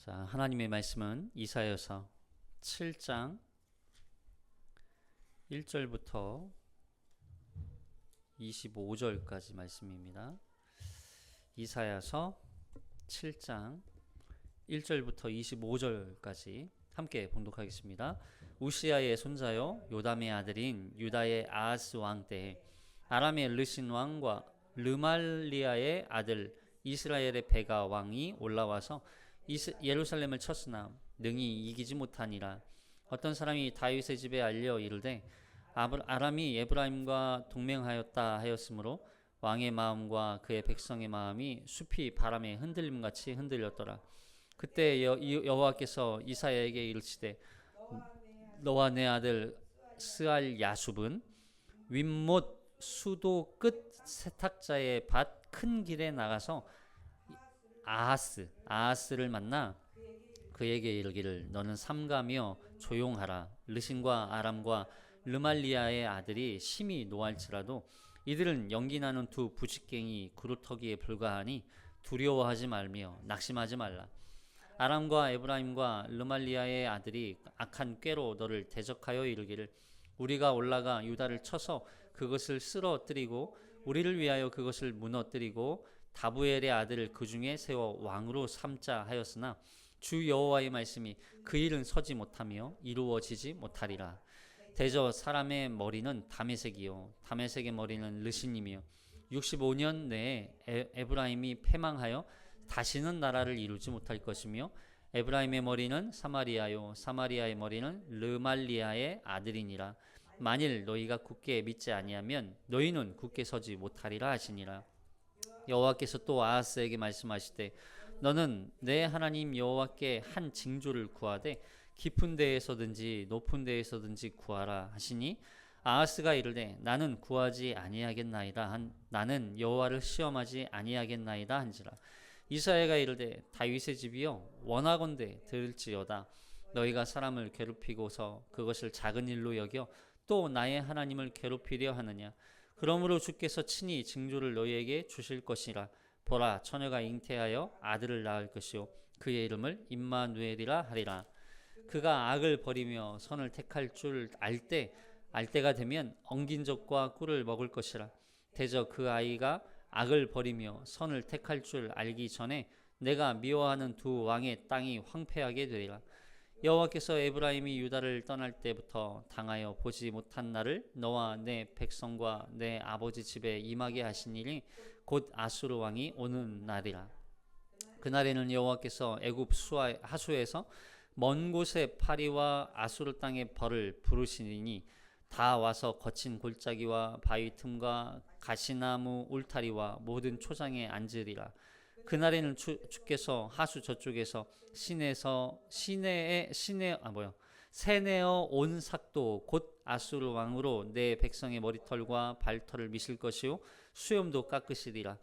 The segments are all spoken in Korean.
자, 하나님의 말씀은 이사야서 7장 1절부터 25절까지 말씀입니다. 이사야서 7장 1절부터 25절까지 함께 봉독하겠습니다. 우시아의 손자요 요담의 아들인 유다의 아하스 왕 때에 아람의 르신 왕과 르말리아의 아들 이스라엘의 베가 왕이 올라와서 예루살렘을 쳤으나 능히 이기지 못하니라. 어떤 사람이 다윗의 집에 알려 이르되 아람이 에브라임과 동맹하였다 하였으므로 왕의 마음과 그의 백성의 마음이 숲이 바람에 흔들림같이 흔들렸더라. 그때 여호와께서 이사야에게 이르시되 너와 내 아들 스알 야숲은 윗못 수도 끝 세탁자의 밭 큰 길에 나가서 아하스를 만나 그에게 이르기를 너는 삼가며 조용하라. 르신과 아람과 르말리아의 아들이 심히 노할지라도 이들은 연기나는 두 부식갱이 그루터기에 불과하니 두려워하지 말며 낙심하지 말라. 아람과 에브라임과 르말리아의 아들이 악한 꾀로 너를 대적하여 이르기를 우리가 올라가 유다를 쳐서 그것을 쓰러뜨리고 우리를 위하여 그것을 무너뜨리고 다부엘의 아들을 그 중에 세워 왕으로 삼자 하였으나 주 여호와의 말씀이 그 일은 서지 못하며 이루어지지 못하리라. 대저 사람의 머리는 다메섹이요 다메섹의 머리는 르신이며 65년 내에 에브라임이 패망하여 다시는 나라를 이루지 못할 것이며 에브라임의 머리는 사마리아요 사마리아의 머리는 르말리아의 아들이니라. 만일 너희가 굳게 믿지 아니하면 너희는 굳게 서지 못하리라 하시니라. 여호와께서 또 아하스에게 말씀하시되 너는 내 하나님 여호와께 한 징조를 구하되 깊은 데에서든지 높은 데에서든지 구하라 하시니 아하스가 이르되 나는 구하지 아니하겠나이다 나는 여호와를 시험하지 아니하겠나이다 한지라. 이사야가 이르되 다윗의 집이여 원하건대 들을지어다. 너희가 사람을 괴롭히고서 그것을 작은 일로 여겨 또 나의 하나님을 괴롭히려 하느냐. 그러므로 주께서 친히 징조를 너희에게 주실 것이라. 보라 처녀가 잉태하여 아들을 낳을 것이요 그의 이름을 임마누엘이라 하리라. 그가 악을 버리며 선을 택할 줄 알 때가 되면 엉긴 젖과 꿀을 먹을 것이라. 대저 그 아이가 악을 버리며 선을 택할 줄 알기 전에 내가 미워하는 두 왕의 땅이 황폐하게 되리라. 여호와께서 에브라임이 유다를 떠날 때부터 당하여 보지 못한 날을 너와 내 백성과 내 아버지 집에 임하게 하신 일이 곧 아수르 왕이 오는 날이라. 그날에는 여호와께서 애굽 하수에서 먼 곳의 파리와 아수르 땅의 벌을 부르시니 다 와서 거친 골짜기와 바위 틈과 가시나무 울타리와 모든 초장에 앉으리라. 그날에는 주께서 하수 저쪽에서 세네어 온 삭도 곧 아수르 왕으로 내 백성의 머리털과 발털을 미실 것이요 수염도 깎으시리라.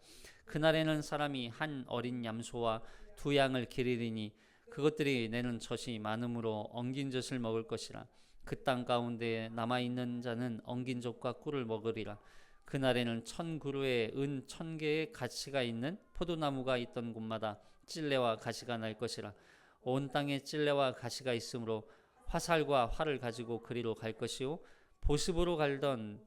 그날에는 사람이 한 어린 염소와 두 양을 기르리니 그것들이 내는 젖이 많음으로 엉긴 젖을 먹을 것이라. 그 땅 가운데 남아있는 자는 엉긴 젖과 꿀을 먹으리라. 그날에는 1000그루의 은 1000개의 가시가 있는 포도나무가 있던 곳마다 찔레와 가시가 날 것이라. 온 땅에 찔레와 가시가 있으므로 화살과 활을 가지고 그리로 갈 것이요 보습으로 갈던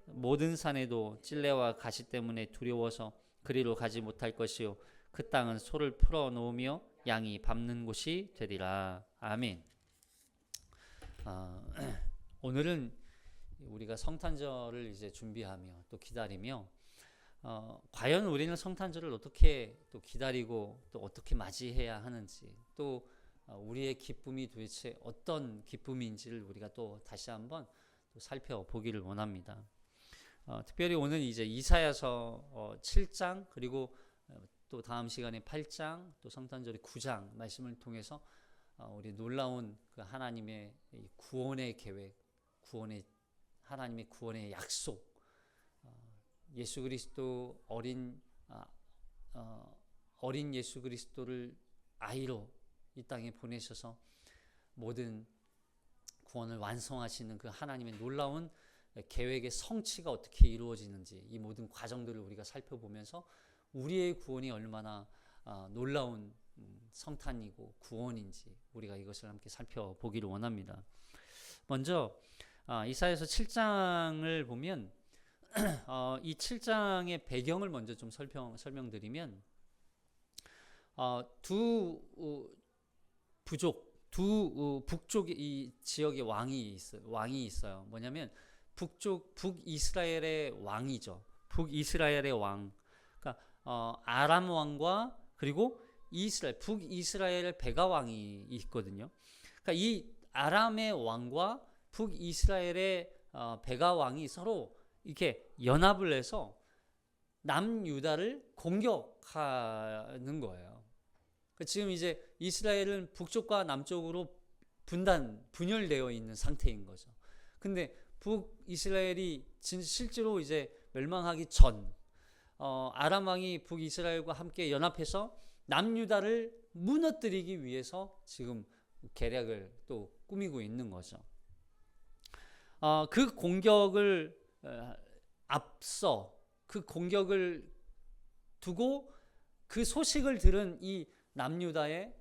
모든 산에도 찔레와 가시 때문에 두려워서 그리로 가지 못할 것이요 그 땅은 소를 풀어 놓으며 양이 밟는 곳이 되리라. 아멘. 오늘은 우리가 성탄절을 이제 준비하며 또 기다리며 과연 우리는 성탄절을 어떻게 또 기다리고 또 어떻게 맞이해야 하는지 또 우리의 기쁨이 도대체 어떤 기쁨인지를 우리가 또 다시 한번 또 살펴보기를 원합니다. 특별히 오늘 이제 이사야서 7장 그리고 또 다음 시간에 8장 또 성탄절의 9장 말씀을 통해서 우리 놀라운 그 하나님의 구원의 계획, 하나님의 구원의 약속, 예수 그리스도 어린 예수 그리스도를 아이로 이 땅에 보내셔서 모든 구원을 완성하시는 그 하나님의 놀라운 계획의 성취가 어떻게 이루어지는지 이 모든 과정들을 우리가 살펴보면서 우리의 구원이 얼마나 놀라운 성탄이고 구원인지 우리가 이것을 함께 살펴보기를 원합니다. 먼저 이사야서 7장을 보면 이 7장의 배경을 먼저 좀 설명드리면 북쪽 이 지역의 왕이 있어요. 뭐냐면 북이스라엘의 왕이죠. 북이스라엘의 왕. 그러니까 아람 왕과 그리고 북이스라엘 베가 왕이 있거든요. 그러니까 이 아람의 왕과 북이스라엘의 베가 왕이 서로 이렇게 연합을 해서 남유다를 공격하는 거예요. 지금 이제 이스라엘은 북쪽과 남쪽으로 분열되어 있는 상태인 거죠. 근데 북이스라엘이 실제로 이제 멸망하기 전 아람 왕이 북이스라엘과 함께 연합해서 남유다를 무너뜨리기 위해서 지금 계략을 또 꾸미고 있는 거죠. 그 공격을 앞서 그 공격을 두고 그 소식을 들은 이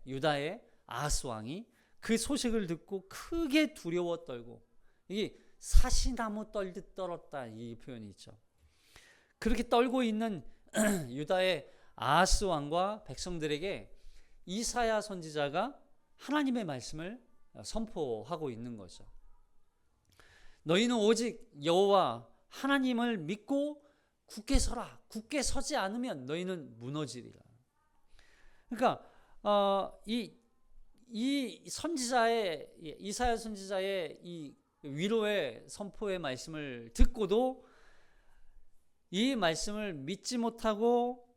유다의 아하스 왕이 그 소식을 듣고 크게 두려워 떨고, 이게 사시나무 떨듯 떨었다 이 표현이 있죠. 그렇게 떨고 있는 유다의 아하스 왕과 백성들에게 이사야 선지자가 하나님의 말씀을 선포하고 있는 거죠. 너희는 오직 여호와 하나님을 믿고 굳게 서라. 굳게 서지 않으면 너희는 무너지리라. 그러니까 이 선지자의 이사야 선지자의 이 위로의 선포의 말씀을 듣고도 이 말씀을 믿지 못하고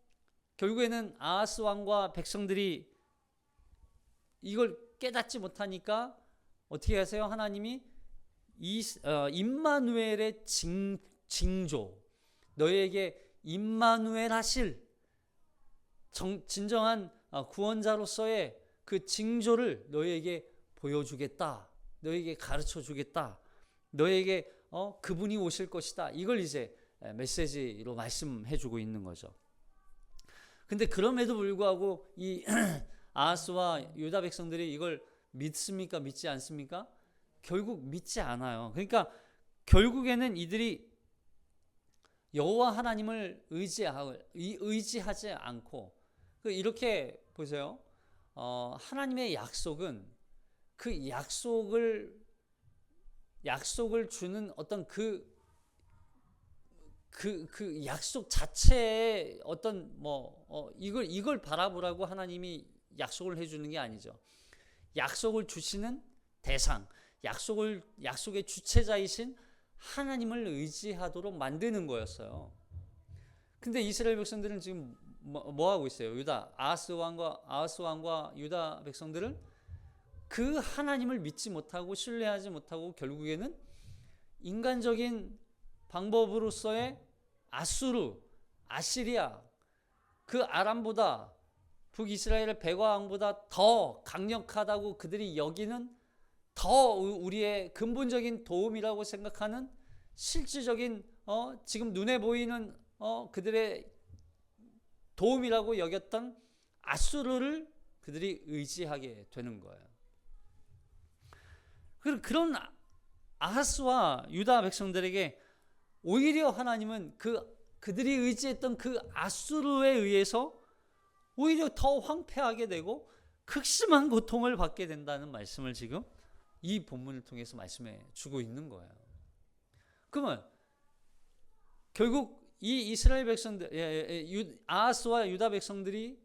결국에는 아하스 왕과 백성들이 이걸 깨닫지 못하니까 어떻게 하세요? 하나님이 임마누엘의 징조, 너희에게 임마누엘 하실 진정한 구원자로서의 그 징조를 너희에게 보여주겠다, 너희에게 가르쳐 주겠다, 너희에게 그분이 오실 것이다. 이걸 이제 메시지로 말씀해 주고 있는 거죠. 근데 그럼에도 불구하고 이 아하스와 유다 백성들이 이걸 믿습니까? 믿지 않습니까? 결국 믿지 않아요. 그러니까 결국에는 이들이 여호와 하나님을 의지하지 않고, 이렇게 보세요. 하나님의 약속은 그 약속을 주는 어떤 그 약속 자체의 어떤 이걸 바라보라고 하나님이 약속을 해주는 게 아니죠. 약속을 주시는 대상, 약속의 주체자이신 하나님을 의지하도록 만드는 거였어요. 근데 이스라엘 백성들은 지금 뭐 하고 있어요? 아하스 왕과 유다 백성들은 그 하나님을 믿지 못하고 신뢰하지 못하고 결국에는 인간적인 방법으로서의 아시리아, 그 아람보다 북이스라엘의 베가 왕보다 더 강력하다고 그들이 여기는, 더 우리의 근본적인 도움이라고 생각하는 실질적인 지금 눈에 보이는 그들의 도움이라고 여겼던 아수르를 그들이 의지하게 되는 거예요. 그런 아하스와 유다 백성들에게 오히려 하나님은 그들이 의지했던 그 아수르에 의해서 오히려 더 황폐하게 되고 극심한 고통을 받게 된다는 말씀을 지금 이 본문을 통해서 말씀해 주고 있는 거예요. 그러면 결국 이 이스라엘 백성들, 아하스와 유다 백성들이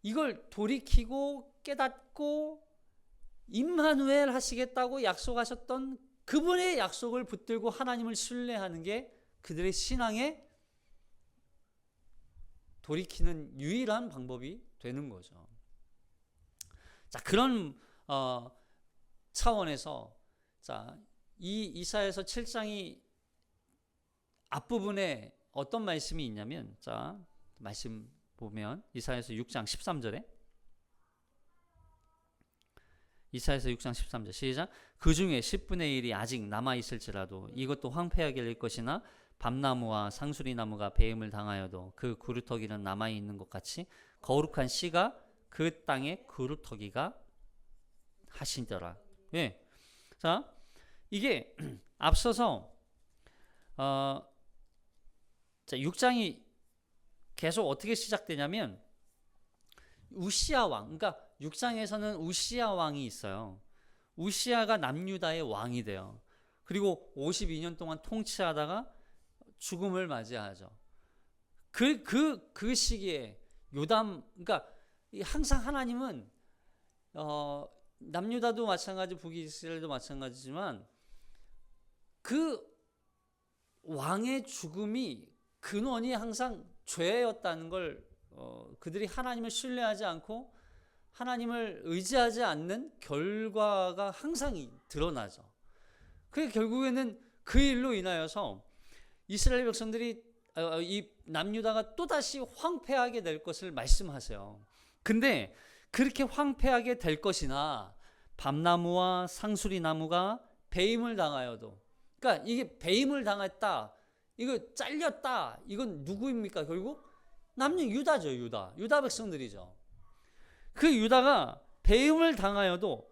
이걸 돌이키고 깨닫고 임마누엘 하시겠다고 약속하셨던 그분의 약속을 붙들고 하나님을 신뢰하는 게 그들의 신앙의 돌이키는 유일한 방법이 되는 거죠. 자, 그런 차원에서 이 이사야서 7장이 앞부분에 어떤 말씀이 있냐면, 말씀 보면 이사야서 6장 13절에 이사야서 6장 13절 시작. 그 중에 10분의 1이 아직 남아있을지라도 이것도 황폐하게 될 것이나 밤나무와 상수리나무가 배임을 당하여도 그 구루터기는 남아있는 것 같이 거룩한 씨가 그 그 땅에 그루터기가 하시더라. 예. 자, 이게 앞서서 자, 6장이 계속 어떻게 시작되냐면 우시아 왕, 그러니까 6장에서는 우시아 왕이 있어요. 우시아가 남유다의 왕이 돼요. 그리고 52년 동안 통치하다가 죽음을 맞이하죠. 그 시기에 요담, 그러니까 항상 하나님은 남유다도 마찬가지, 북이스라엘도 마찬가지지만 그 왕의 죽음이 근원이 항상 죄였다는 걸 그들이 하나님을 신뢰하지 않고 하나님을 의지하지 않는 결과가 항상 드러나죠. 그게 결국에는 그 일로 인하여서 이스라엘 백성들이 이 남유다가 또다시 황폐하게 될 것을 말씀하세요. 근데 그렇게 황폐하게 될 것이나 밤나무와 상수리 나무가 배임을 당하여도, 그러니까 이게 배임을 당했다, 이거 잘렸다, 이건 누구입니까? 결국 유다죠. 유다 백성들이죠. 그 유다가 배임을 당하여도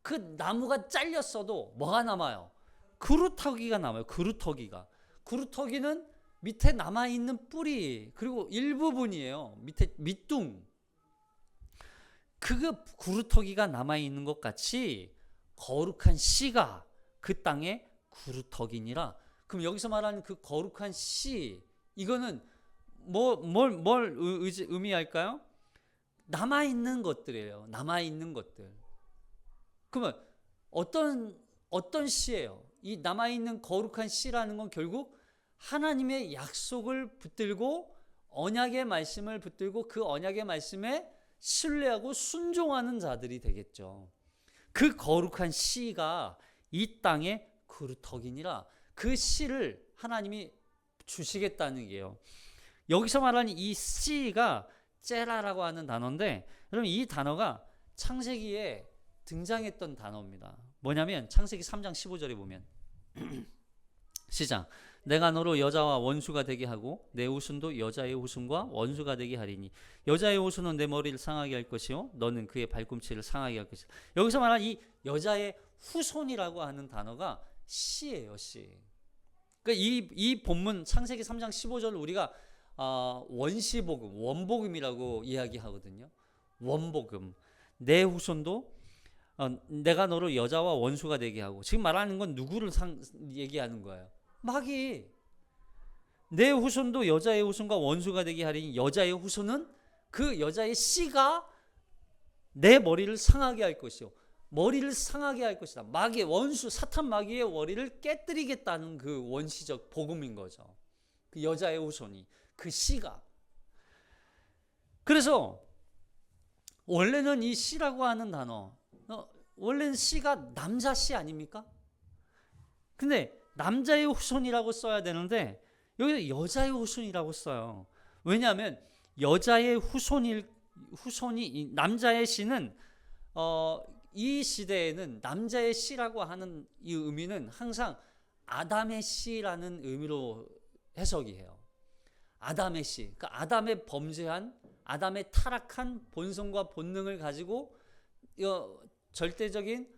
그 나무가 잘렸어도 뭐가 남아요? 그루터기가 남아요. 그루터기는 밑에 남아있는 뿌리, 그리고 일부분이에요. 밑에 밑둥. 그 그루터기가 남아있는 것 같이 거룩한 씨가 그 땅에 그루터기니라. 그럼 여기서 말하는 그 거룩한 씨, 이거는 뭘 의미할까요? 남아있는 것들이에요. 남아있는 것들. 그러면 어떤 씨예요? 이 남아있는 거룩한 씨라는 건 결국 하나님의 약속을 붙들고 언약의 말씀을 붙들고 그 언약의 말씀에 신뢰하고 순종하는 자들이 되겠죠. 그 거룩한 씨가 이 땅의 그루터기니라. 그 씨를 하나님이 주시겠다는 게요. 여기서 말하는 이 씨가 째라라고 하는 단어인데, 여러분 이 단어가 창세기에 등장했던 단어입니다. 뭐냐면 창세기 3장 15절에 보면 시작. 내가 너로 여자와 원수가 되게 하고 내 후손도 여자의 후손과 원수가 되게 하리니 여자의 후손은 내 머리를 상하게 할 것이요 너는 그의 발꿈치를 상하게 할 것이다. 여기서 말하는 이 여자의 후손이라고 하는 단어가 씨예요. 씨. 그러니까 이 본문 창세기 3장 15절을 우리가 원시복음, 원복음이라고 이야기하거든요. 원복음. 내 후손도 내가 너를 여자와 원수가 되게 하고, 지금 말하는 건 누구를 얘기하는 거예요? 마귀. 내 후손도 여자의 후손과 원수가 되게 하리니 여자의 후손은 그 여자의 씨가 내 머리를 상하게 할 것이요 머리를 상하게 할 것이다. 마귀의 원수, 사탄 마귀의 머리를 깨뜨리겠다는 그 원시적 복음인 거죠. 그 여자의 후손이, 그 씨가. 그래서 원래는 이 씨라고 하는 단어, 원래는 씨가 남자 씨 아닙니까? 근데 남자의 후손이라고 써야 되는데 여기서 여자의 후손이라고 써요. 왜냐하면 여자의 후손이 남자의 씨는 이 시대에는 남자의 씨라고 하는 이 의미는 항상 아담의 씨라는 의미로 해석이 해요. 아담의 씨, 그러니까 아담의 범죄한, 아담의 타락한 본성과 본능을 가지고 절대적인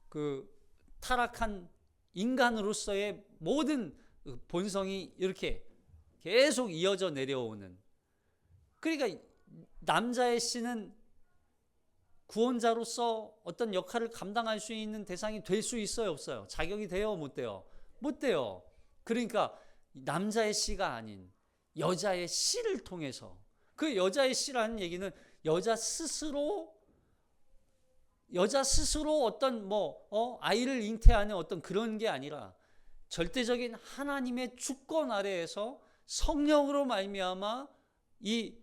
그 타락한 인간으로서의 모든 본성이 이렇게 계속 이어져 내려오는. 그러니까 남자의 씨는 구원자로서 어떤 역할을 감당할 수 있는 대상이 될 수 있어요, 없어요? 자격이 돼요, 못 돼요? 못 돼요. 그러니까 남자의 씨가 아닌 여자의 씨를 통해서, 그 여자의 씨라는 얘기는 여자 스스로 어떤 아이를 잉태하는 어떤 그런 게 아니라 절대적인 하나님의 주권 아래에서 성령으로 말미암아 이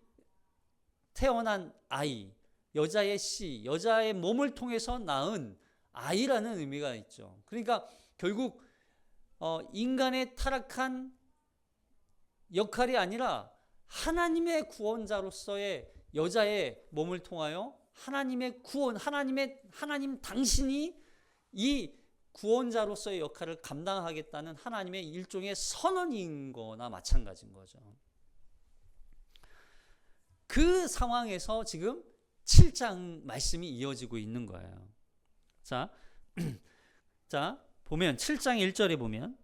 태어난 아이, 여자의 씨, 여자의 몸을 통해서 낳은 아이라는 의미가 있죠. 그러니까 결국 인간의 타락한 역할이 아니라 하나님의 구원자로서의 여자의 몸을 통하여 하나님의 구원, 하나님 당신이 이 구원자로서의 역할을 감당하겠다는 하나님의 일종의 선언인 거나 마찬가지인 거죠. 그 상황에서 지금 7장 말씀이 이어지고 있는 거예요. 자, 자 보면 7장 1절에 보면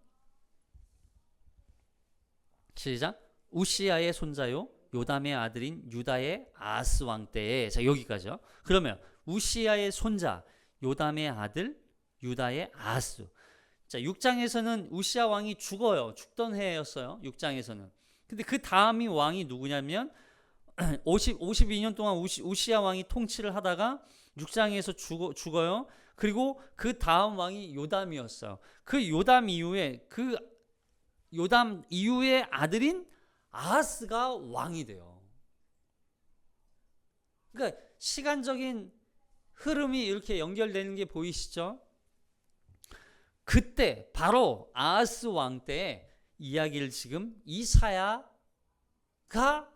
시작. 우시야의 손자요 요담의 아들인 유다의 아하스 왕 때에, 자 여기까지요. 그러면 우시야의 손자 요담의 아들 유다의 아하스. 자 6장에서는 우시야 왕이 죽어요. 죽던 해였어요. 6장에서는. 근데 그 다음이 왕이 누구냐면 52년 동안 우시야 왕이 통치를 하다가 6장에서 죽어요. 그리고 그 다음 왕이 요담이었어요. 그 요담 이후의 아들인 아하스가 왕이 돼요. 그러니까 시간적인 흐름이 이렇게 연결되는 게 보이시죠? 그때 바로 아하스 왕 때의 이야기를 지금 이사야가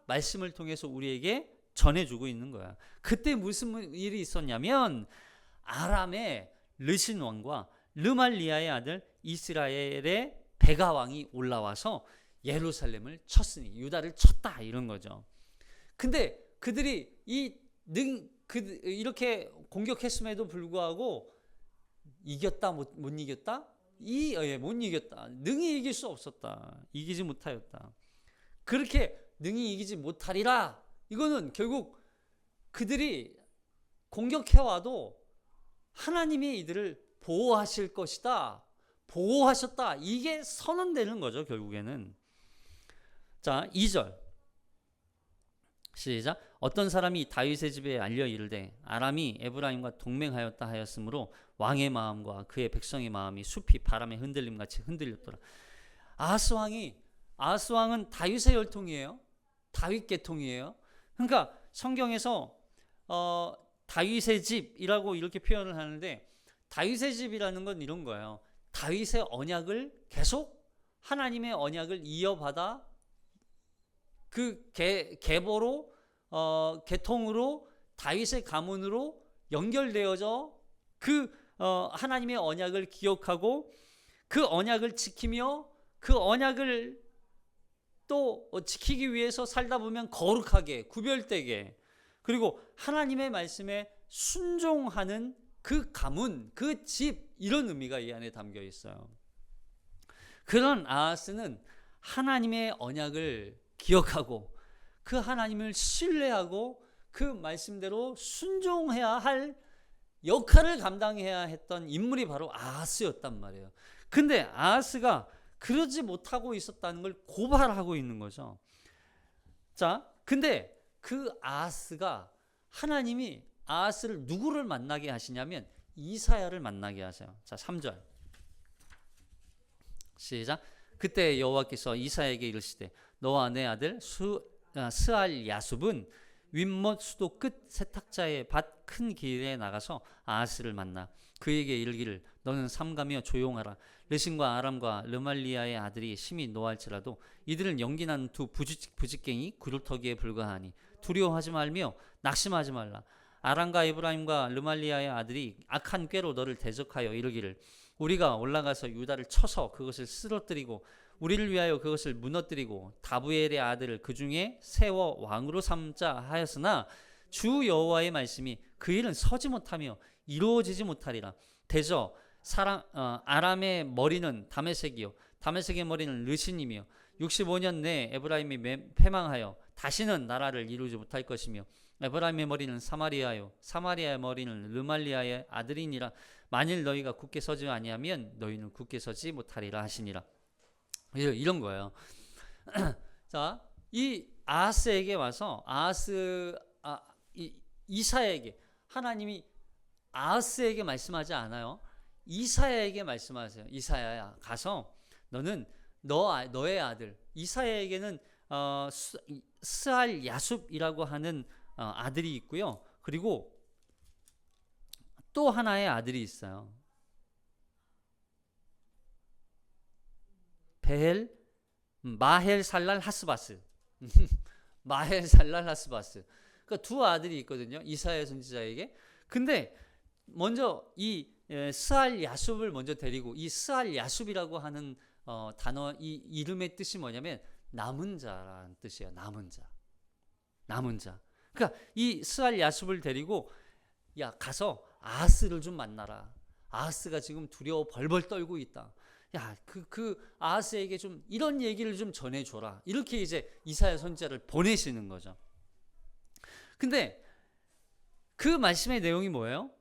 말씀을 통해서 우리에게 전해주고 있는 거야. 그때 무슨 일이 있었냐면 아람의 르신 왕과 르말리아의 아들 이스라엘의 베가 왕이 올라와서 예루살렘을 쳤으니 유다를 쳤다 이런 거죠. 근데 그들이 이렇게 공격했음에도 불구하고 이겼다 못 이겼다? 못 이겼다. 능히 이길 수 없었다. 이기지 못하였다. 그렇게 능히 이기지 못하리라. 이거는 결국 그들이 공격해와도 하나님이 이들을 보호하실 것이다. 보호하셨다. 이게 선언되는 거죠, 결국에는. 자, 2절. 시작. 어떤 사람이 다윗의 집에 알려 이르되 아람이 에브라임과 동맹하였다 하였으므로 왕의 마음과 그의 백성의 마음이 숲이 바람에 흔들림같이 흔들렸더라. 아하스 왕은 다윗의 혈통이에요. 다윗 계통이에요. 그러니까 성경에서 다윗의 집이라고 이렇게 표현을 하는데 다윗의 집이라는 건 이런 거예요. 다윗의 언약을 계속 하나님의 언약을 이어받아 그 계보로 계통으로 다윗의 가문으로 연결되어져 그 하나님의 언약을 기억하고 그 언약을 지키며 그 언약을 또 지키기 위해서 살다 보면 거룩하게 구별되게 그리고 하나님의 말씀에 순종하는 그 가문, 그 집 이런 의미가 이 안에 담겨 있어요. 그런 아하스는 하나님의 언약을 기억하고 그 하나님을 신뢰하고 그 말씀대로 순종해야 할 역할을 감당해야 했던 인물이 바로 아하스였단 말이에요. 근데 아하스가 그러지 못하고 있었다는 걸 고발하고 있는 거죠. 자, 근데 그 아하스가 하나님이 아하스를 누구를 만나게 하시냐면 이사야를 만나게 하세요. 자, 3절 시작. 그때 여호와께서 이사야에게 이르시되 너와 내 아들 스알 야숲은 윗못 수도 끝 세탁자의 밭 큰 길에 나가서 아하스를 만나 그에게 이르기를 너는 삼가며 조용하라. 르신과 아람과 르말리아의 아들이 심히 노할지라도 이들은 연기나는 두 부직갱이 구루터기에 불과하니 두려워하지 말며 낙심하지 말라. 아람과 에브라임과 르말리아의 아들이 악한 꾀로 너를 대적하여 이르기를 우리가 올라가서 유다를 쳐서 그것을 쓰러뜨리고 우리를 위하여 그것을 무너뜨리고 다부엘의 아들을 그 중에 세워 왕으로 삼자 하였으나 주 여호와의 말씀이 그 일은 서지 못하며 이루어지지 못하리라. 대저 아람의 머리는 다메섹이요 다메섹의 머리는 르신이며 65년 내에 에브라임이 패망하여 다시는 나라를 이루지 못할 것이며 에브라임의 머리는 사마리아요 사마리아의 머리는 르말리아의 아들이니라. 만일 너희가 굳게 서지 아니하면 너희는 굳게 서지 못하리라 하시니라. 이런 거예요. 자, 이 아하스에게 와서 이사야에게 하나님이 아하스에게 말씀하지 않아요. 이사야에게 말씀하세요. 이사야야 가서 너는 너의 아들 이사야에게는 스알 야숲이라고 하는 아들이 있고요. 그리고 또 하나의 아들이 있어요. 마헬 살랄 하스바스. 마헬 살랄 하스바스. 그러니까 두 아들이 있거든요. 이사야 선지자에게. 근데 먼저 이 스알 야숲을 먼저 데리고 이 스알 야숲이라고 하는 단어 이 이름의 뜻이 뭐냐면 남은 자라는 뜻이에요. 남은 자. 남은 자. 그러니까 이 스알 야숲을 데리고 야 가서 아하스를 좀 만나라. 아하스가 지금 두려워 벌벌 떨고 있다. 야, 그 아하스에게 좀 이런 얘기를 좀 전해줘라. 이렇게 이제 이사야 선지자를 보내시는 거죠. 근데 그 말씀의 내용이 뭐예요?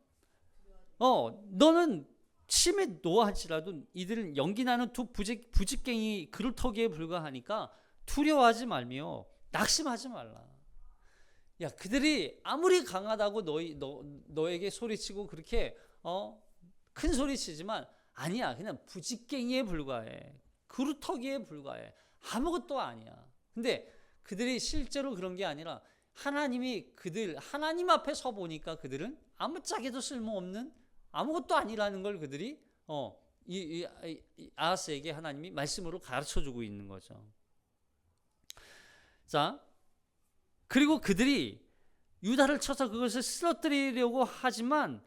너는 심히 노하지라도 이들은 연기나는 두 부직갱이 그루터기에 불과하니까 두려워하지 말며 낙심하지 말라. 야, 그들이 아무리 강하다고 너에게 소리치고 그렇게 큰 소리치지만 아니야. 그냥 부직갱이에 불과해. 그루터기에 불과해. 아무것도 아니야. 근데 그들이 실제로 그런 게 아니라 하나님이 하나님 앞에 서 보니까 그들은 아무짝에도 쓸모없는 아무것도 아니라는 걸 그들이 이 아하스에게 하나님이 말씀으로 가르쳐 주고 있는 거죠. 자, 그리고 그들이 유다를 쳐서 그것을 쓰러뜨리려고 하지만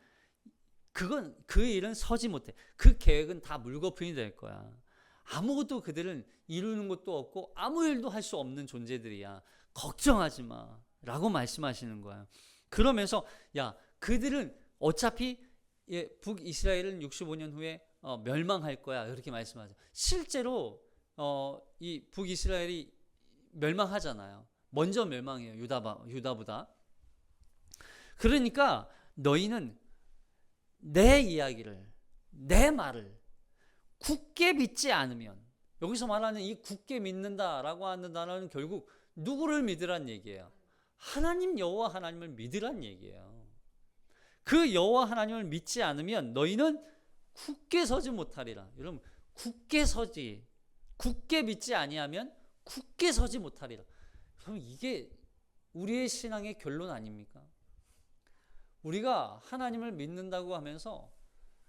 그 일은 서지 못해. 그 계획은 다 물거품이 될 거야. 아무것도 그들은 이루는 것도 없고 아무 일도 할 수 없는 존재들이야. 걱정하지 마 라고 말씀하시는 거야. 그러면서 야, 그들은 어차피 북이스라엘은 65년 후에 멸망할 거야 이렇게 말씀하죠. 실제로 이 북이스라엘이 멸망하잖아요. 먼저 멸망해요. 유다보다. 그러니까 너희는 내 이야기를, 내 말을 굳게 믿지 않으면, 여기서 말하는 이 굳게 믿는다라고 하는 단어는 결국 누구를 믿으란 얘기예요? 하나님 여호와 하나님을 믿으란 얘기예요. 그 여호와 하나님을 믿지 않으면 너희는 굳게 서지 못하리라. 여러분, 굳게 믿지 아니하면 굳게 서지 못하리라. 그럼 이게 우리의 신앙의 결론 아닙니까? 우리가 하나님을 믿는다고 하면서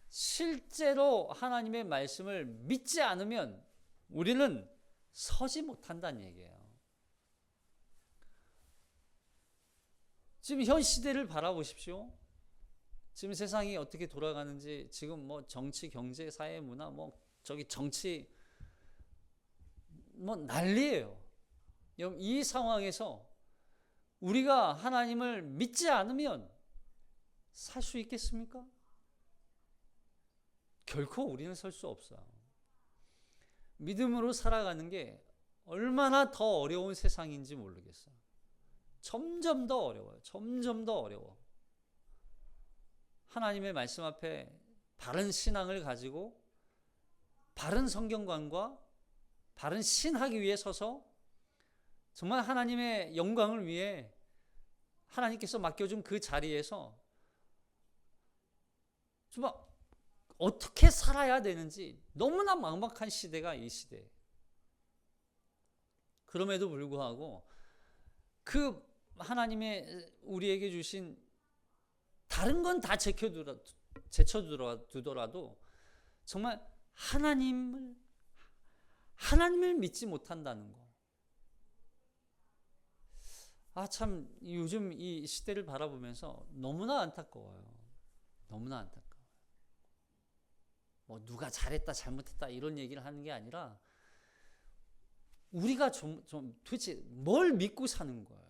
실제로 하나님의 말씀을 믿지 않으면 우리는 서지 못한다는 얘기예요. 지금 현 시대를 바라보십시오. 지금 세상이 어떻게 돌아가는지, 지금 뭐 정치, 경제, 사회, 문화, 정치 난리예요. 이 상황에서 우리가 하나님을 믿지 않으면 살 수 있겠습니까? 결코 우리는 설 수 없어요. 믿음으로 살아가는 게 얼마나 더 어려운 세상인지 모르겠어요. 점점 더 어려워요. 점점 더 어려워. 하나님의 말씀 앞에 바른 신앙을 가지고 바른 성경관과 바른 신학 위에 서서 정말 하나님의 영광을 위해 하나님께서 맡겨준 그 자리에서 정말 어떻게 살아야 되는지 너무나 막막한 시대가 이 시대. 그럼에도 불구하고 그 하나님의 우리에게 주신 다른 건 다 제쳐두더라도 정말 하나님을 믿지 못한다는 거. 참 요즘 이 시대를 바라보면서 너무나 안타까워요. 너무나 안타까워요. 누가 잘했다 잘못했다 이런 얘기를 하는 게 아니라 우리가 좀 도대체 뭘 믿고 사는 거예요.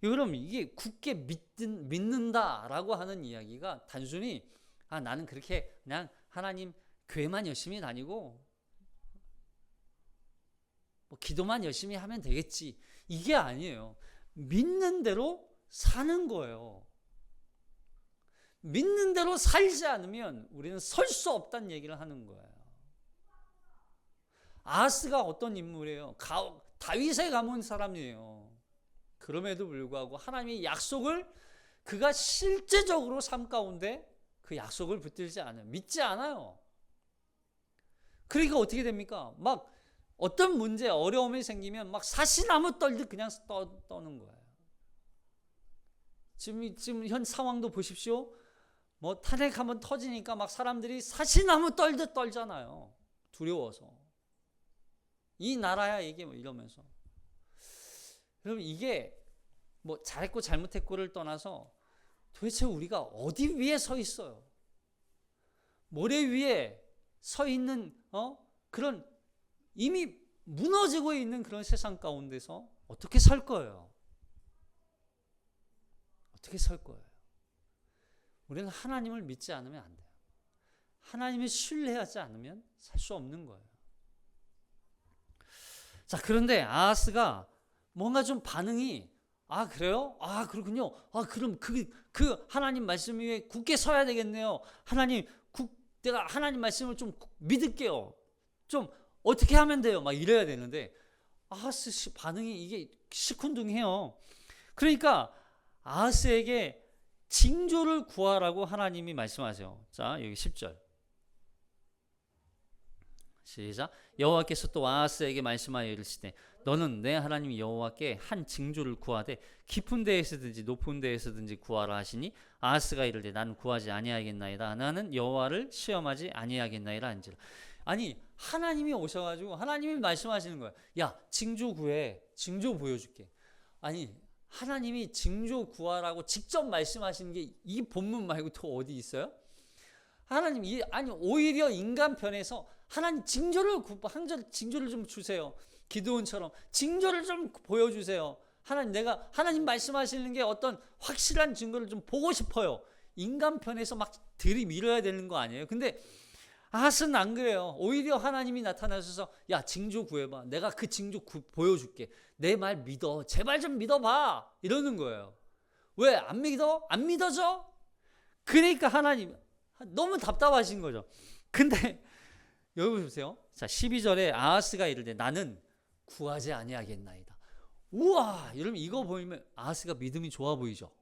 여러분, 이게 굳게 믿는다라고 하는 이야기가 단순히 나는 그렇게 그냥 하나님 교회만 열심히 다니고 기도만 열심히 하면 되겠지, 이게 아니에요. 믿는 대로 사는 거예요. 믿는 대로 살지 않으면 우리는 설 수 없다는 얘기를 하는 거예요. 아하스가 어떤 인물이에요? 다윗의 가문 사람이에요. 그럼에도 불구하고 하나님의 약속을 그가 실제적으로 삶 가운데 그 약속을 붙들지 않아요. 믿지 않아요. 그러니까 어떻게 됩니까? 막 어떤 문제, 어려움이 생기면 막 사시나무 떨듯 그냥 떠는 거예요. 지금 현 상황도 보십시오. 탄핵 한번 터지니까 막 사람들이 사시나무 떨듯 떨잖아요. 두려워서. 이 나라야 이게 이러면서. 여러분, 이게 잘했고 잘못했고를 떠나서 도대체 우리가 어디 위에 서 있어요? 모래 위에 서 있는 그런 이미 무너지고 있는 그런 세상 가운데서 어떻게 살 거예요? 어떻게 설 거예요? 우리는 하나님을 믿지 않으면 안 돼요. 하나님을 신뢰하지 않으면 살 수 없는 거예요. 자, 그런데 아하스가 뭔가 좀 반응이 그래요? 그렇군요. 그럼 그 하나님 말씀 위에 굳게 서야 되겠네요. 내가 하나님 말씀을 좀 믿을게요. 좀 어떻게 하면 돼요? 막 이래야 되는데 아하스 반응이 이게 시큰둥해요. 그러니까 아하스에게 징조를 구하라고 하나님이 말씀하세요. 자, 여기 10절. 시작. 여호와께서 또 아하스에게 말씀하여 이르시되 너는 내 하나님 여호와께 한 징조를 구하되 깊은 데에서든지 높은 데에서든지 구하라 하시니 아하스가 이르되 나는 구하지 아니하겠나이다. 나는 여호와를 시험하지 아니하겠나이다 한지라. 아니, 하나님이 오셔가지고 하나님이 말씀하시는 거야. 야, 징조 구해. 징조 보여줄게. 아니, 하나님이 징조 구하라고 직접 말씀하시는 게 이 본문 말고 또 어디 있어요? 오히려 인간 편에서 하나님 징조를 좀 주세요. 기드온처럼 징조를 좀 보여주세요. 내가 하나님 말씀하시는 게 어떤 확실한 증거를 좀 보고 싶어요. 인간 편에서 막 들이밀어야 되는 거 아니에요? 근데 아하스는 안 그래요. 오히려 하나님이 나타나셔서 야, 징조 구해봐. 내가 그 징조 보여줄게. 내 말 믿어. 제발 좀 믿어봐. 이러는 거예요. 왜 안 믿어? 안 믿어져? 그러니까 하나님 너무 답답하신 거죠. 근데 여러분 보세요. 자, 12절에 아하스가 이르되 나는 구하지 아니하겠나이다. 우와, 여러분 이거 보이면 아하스가 믿음이 좋아 보이죠.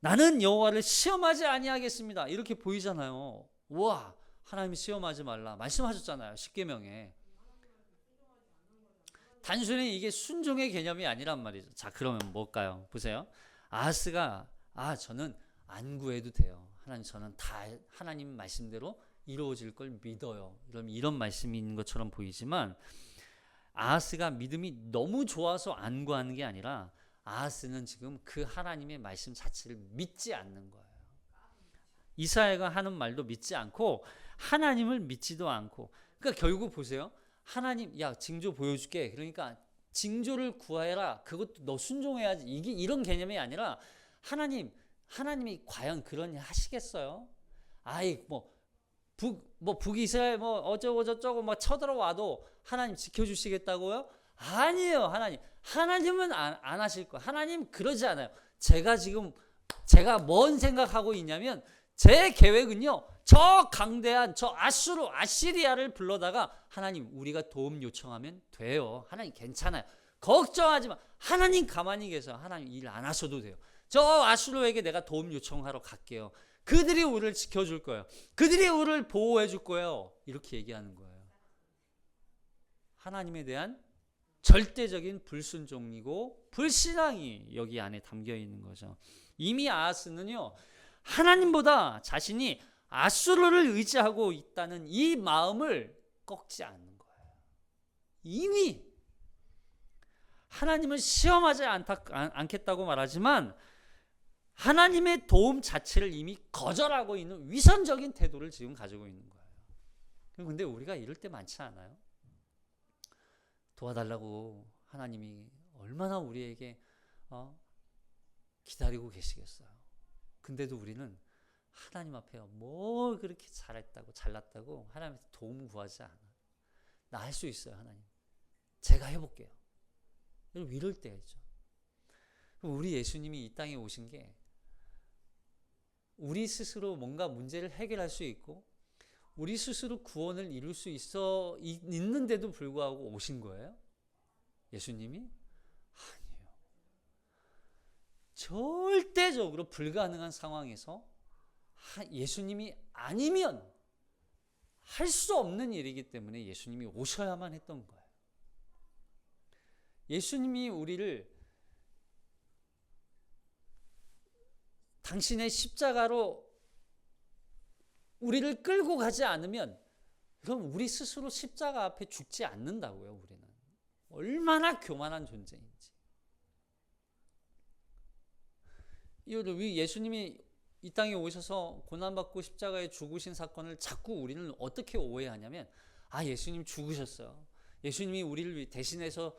나는 여호와를 시험하지 아니하겠습니다. 이렇게 보이잖아요. 우와, 하나님이 시험하지 말라 말씀하셨잖아요. 십계명에. 단순히 이게 순종의 개념이 아니란 말이죠. 자, 그러면 뭘까요? 보세요. 아하스가 저는 안 구해도 돼요. 하나님, 저는 다 하나님 말씀대로 이루어질 걸 믿어요. 이런 말씀이 있는 것처럼 보이지만 아하스가 믿음이 너무 좋아서 안 구하는 게 아니라 아하스는 지금 그 하나님의 말씀 자체를 믿지 않는 거예요. 이사야가 하는 말도 믿지 않고 하나님을 믿지도 않고. 그러니까 결국 보세요. 하나님, 야, 징조 보여줄게. 그러니까 징조를 구해라. 그것도 너 순종해야지. 이게 이런 개념이 아니라 하나님이 과연 그런 일 하시겠어요? 북이스라엘 어쩌고 저쩌고 쳐들어와도 하나님 지켜주시겠다고요? 아니에요. 하나님은 안 하실 거예요. 하나님 그러지 않아요. 제가 뭔 생각하고 있냐면 제 계획은요, 저 강대한 저 아시리아를 불러다가 하나님 우리가 도움 요청하면 돼요. 하나님 괜찮아요. 걱정하지 마. 하나님 가만히 계세요. 하나님 일 안 하셔도 돼요. 저 아수르에게 내가 도움 요청하러 갈게요. 그들이 우리를 지켜줄 거예요. 그들이 우리를 보호해 줄 거예요. 이렇게 얘기하는 거예요. 하나님에 대한 절대적인 불순종이고 불신앙이 여기 안에 담겨 있는 거죠. 이미 아하스는요, 하나님보다 자신이 아수르를 의지하고 있다는 이 마음을 꺾지 않는 거예요. 이미 하나님을 시험하지 않겠다고 말하지만 하나님의 도움 자체를 이미 거절하고 있는 위선적인 태도를 지금 가지고 있는 거예요. 그런데 우리가 이럴 때 많지 않아요? 도와달라고 하나님이 얼마나 우리에게 기다리고 계시겠어요. 근데도 우리는 하나님 앞에 뭘 그렇게 잘났다고 하나님한테 도움 구하지 않아. 나 할 수 있어요, 하나님. 제가 해볼게요. 이럴 때가 있죠. 우리 예수님이 이 땅에 오신 게 우리 스스로 뭔가 문제를 해결할 수 있고 우리 스스로 구원을 이룰 수 있는데도 불구하고 오신 거예요? 예수님이? 아니에요. 절대적으로 불가능한 상황에서 예수님이 아니면 할 수 없는 일이기 때문에 예수님이 오셔야만 했던 거예요. 예수님이 우리를 당신의 십자가로 우리를 끌고 가지 않으면 그럼 우리 스스로 십자가 앞에 죽지 않는다고요. 우리는 얼마나 교만한 존재인지. 예수님이 이 땅에 오셔서 고난받고 십자가에 죽으신 사건을 자꾸 우리는 어떻게 오해하냐면 예수님 죽으셨어요. 예수님이 우리를 대신해서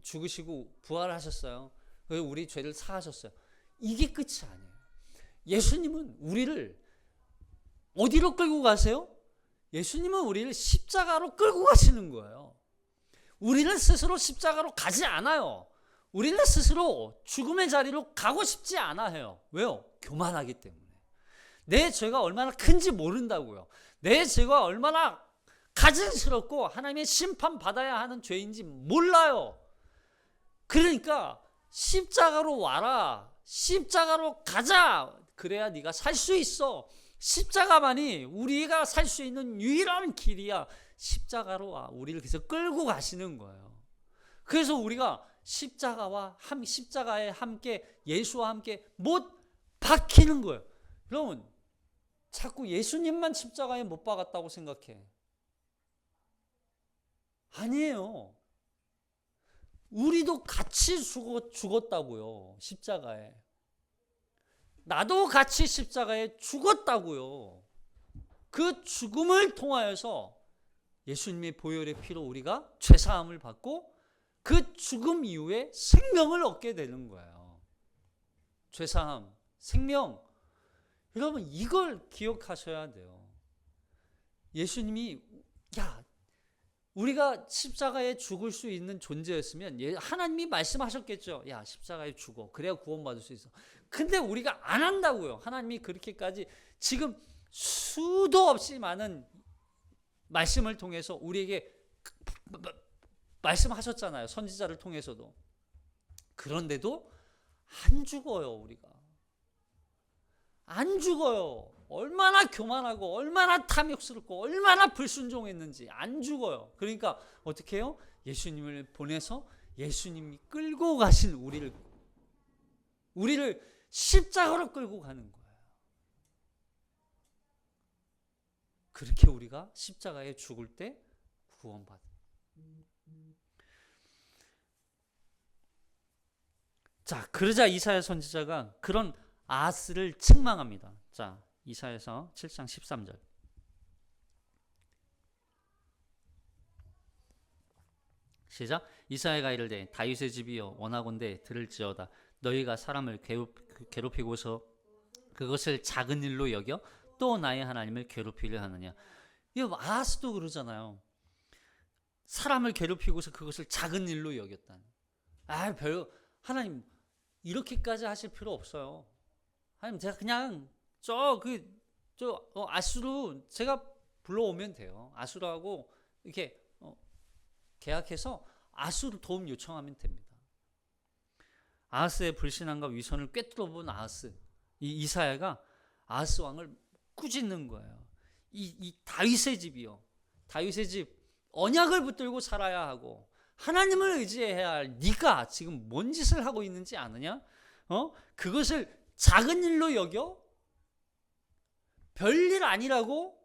죽으시고 부활하셨어요. 우리 죄를 사하셨어요. 이게 끝이 아니에요. 예수님은 우리를 어디로 끌고 가세요? 예수님은 우리를 십자가로 끌고 가시는 거예요. 우리는 스스로 십자가로 가지 않아요. 우리는 스스로 죽음의 자리로 가고 싶지 않아 해요. 왜요? 교만하기 때문에. 내 죄가 얼마나 큰지 모른다고요. 내 죄가 얼마나 가증스럽고 하나님의 심판받아야 하는 죄인지 몰라요. 그러니까 십자가로 와라. 십자가로 가자. 그래야 네가 살 수 있어. 십자가만이 우리가 살 수 있는 유일한 길이야. 십자가로 와. 우리를 그래서 끌고 가시는 거예요. 그래서 우리가 십자가에 함께 예수와 함께 못 박히는 거예요. 여러분 자꾸 예수님만 십자가에 못 박았다고 생각해. 아니에요. 우리도 같이 죽었다고요. 십자가에. 나도 같이 십자가에 죽었다고요. 그 죽음을 통하여서 예수님의 보혈의 피로 우리가 죄사함을 받고 그 죽음 이후에 생명을 얻게 되는 거예요. 죄사함, 생명. 여러분 이걸 기억하셔야 돼요. 예수님이 우리가 십자가에 죽을 수 있는 존재였으면 하나님이 말씀하셨겠죠. 야 십자가에 죽어. 그래야 구원받을 수 있어. 근데 우리가 안 한다고요. 하나님이 그렇게까지 지금 수도 없이 많은 말씀을 통해서 우리에게 말씀하셨잖아요. 선지자를 통해서도. 그런데도 안 죽어요. 우리가. 안 죽어요. 얼마나 교만하고 얼마나 탐욕스럽고 얼마나 불순종했는지 안 죽어요. 그러니까 어떻게 해요? 예수님을 보내서 예수님이 끌고 가신 우리를 십자가로 끌고 가는 거예요. 그렇게 우리가 십자가에 죽을 때 구원받아요. 자, 그러자 이사야 선지자가 그런 아하스를 책망합니다. 자, 이사야서 7장 13절. 시작. 이사야가 이르되 다윗의 집이여 원하건대 들을지어다. 너희가 사람을 괴롭히고서 그것을 작은 일로 여겨 또 나의 하나님을 괴롭히려 하느냐. 이거 아하스도 그러잖아요. 사람을 괴롭히고서 그것을 작은 일로 여겼다는. 하나님 이렇게까지 하실 필요 없어요. 하나님 제가 그냥 아수르 제가 불러오면 돼요. 아수르하고 이렇게 계약해서 아수르 도움 요청하면 됩니다. 아하스의 불신앙과 위선을 꿰뚫어 본 이사야가 아하스 왕을 꾸짖는 거예요. 이 다윗의 집이요. 다윗의 집 언약을 붙들고 살아야 하고 하나님을 의지해야 할 네가 지금 뭔 짓을 하고 있는지 아느냐? 그것을 작은 일로 여겨? 별일 아니라고?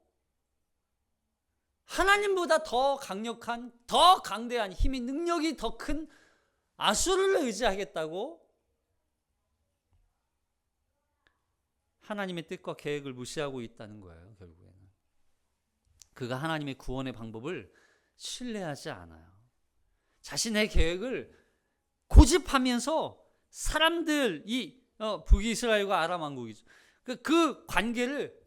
하나님보다 더 강력한, 더 강대한 힘이 능력이 더 큰 아수르를 의지하겠다고? 하나님의 뜻과 계획을 무시하고 있다는 거예요. 결국에는 그가 하나님의 구원의 방법을 신뢰하지 않아요. 자신의 계획을 고집하면서 사람들이 북이스라엘과 아람 왕국이죠. 그 관계를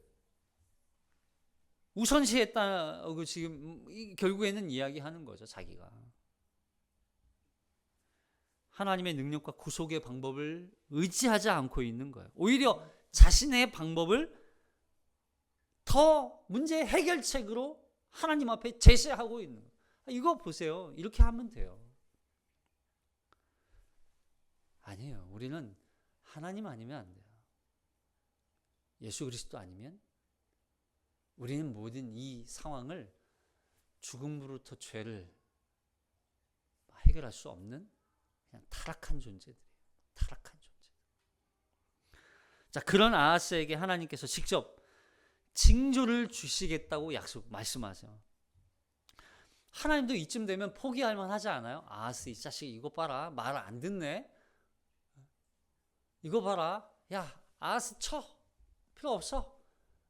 우선시했다고 지금 결국에는 이야기하는 거죠. 자기가 하나님의 능력과 구속의 방법을 의지하지 않고 있는 거예요. 오히려 자신의 방법을 더 문제 해결책으로 하나님 앞에 제시하고 있는 거예요. 이거 보세요. 이렇게 하면 돼요. 아니에요. 우리는 하나님 아니면 안 돼요. 예수 그리스도 아니면 우리는 모든 이 상황을 죽음으로부터 죄를 해결할 수 없는 그냥 타락한 존재들이에요. 타락한 존재. 자, 그런 아하스에게 하나님께서 직접 징조를 주시겠다고 말씀하세요. 하나님도 이쯤 되면 포기할 만하지 않아요? 아하스 이 자식 이거 봐라. 말 안 듣네. 이거 봐라. 야, 아하스 쳐. 필요 없어.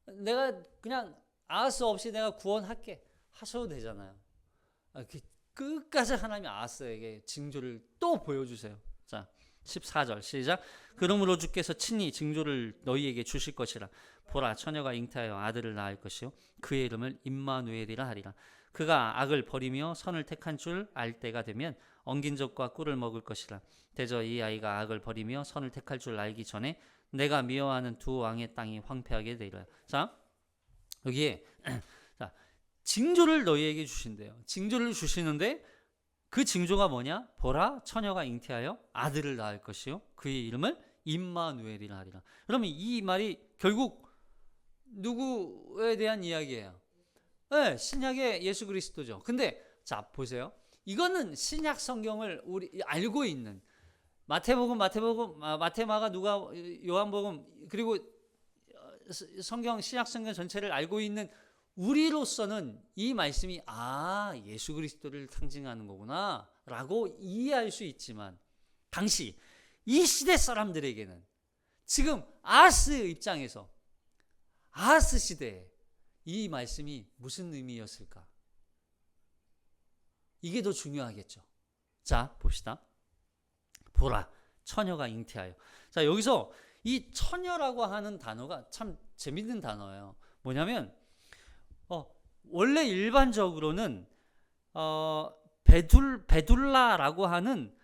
내가 그냥 아하스 없이 내가 구원할게. 하셔도 되잖아요. 끝까지 하나님이 아하스에게 징조를 또 보여주세요. 자, 14절 시작. 그러므로 주께서 친히 징조를 너희에게 주실 것이라. 보라, 처녀가 잉태하여 아들을 낳을 것이요 그의 이름을 임마누엘이라 하리라. 그가 악을 버리며 선을 택한 줄 알 때가 되면 엉긴 젖과 꿀을 먹을 것이라. 대저 이 아이가 악을 버리며 선을 택할 줄 알기 전에 내가 미워하는 두 왕의 땅이 황폐하게 되리라. 자, 여기에 자, 징조를 너희에게 주신대요. 징조를 주시는데 그 징조가 뭐냐? 보라, 처녀가 잉태하여 아들을 낳을 것이요 그의 이름을 임마누엘이라 하리라. 그러면 이 말이 결국 누구에 대한 이야기예요? 네, 신약의 예수 그리스도죠. 근데 자, 보세요. 이거는 신약 성경을 우리 알고 있는 마태복음, 마태마가, 누가, 요한복음, 그리고 성경, 신약 성경 전체를 알고 있는 우리로서는 이 말씀이 예수 그리스도를 상징하는 거구나 라고 이해할 수 있지만, 당시 이 시대 사람들에게는 지금 아하스 입장에서, 아하스 시대에 이 말씀이 무슨 의미였을까? 이게 더 중요하겠죠. 자, 봅시다. 보라, 처녀가 잉태하여. 자, 여기서 이 처녀라고 하는 단어가 참 재밌는 단어예요. 뭐냐면 원래 일반적으로는 베둘라라고 하는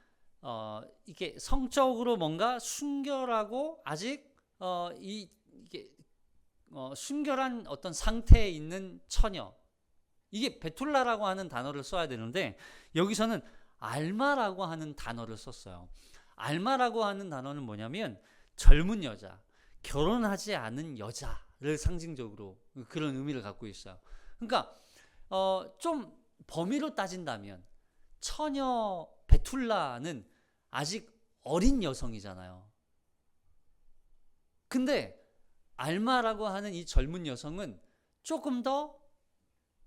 이게 성적으로 뭔가 순결하고 아직 이게 순결한 어떤 상태에 있는 처녀, 이게 베툴라라고 하는 단어를 써야 되는데 여기서는 알마라고 하는 단어를 썼어요. 알마라고 하는 단어는 뭐냐면 젊은 여자, 결혼하지 않은 여자를 상징적으로 그런 의미를 갖고 있어요. 그러니까 좀 범위로 따진다면 처녀 베툴라는 아직 어린 여성이잖아요. 근데 알마라고 하는 이 젊은 여성은 조금 더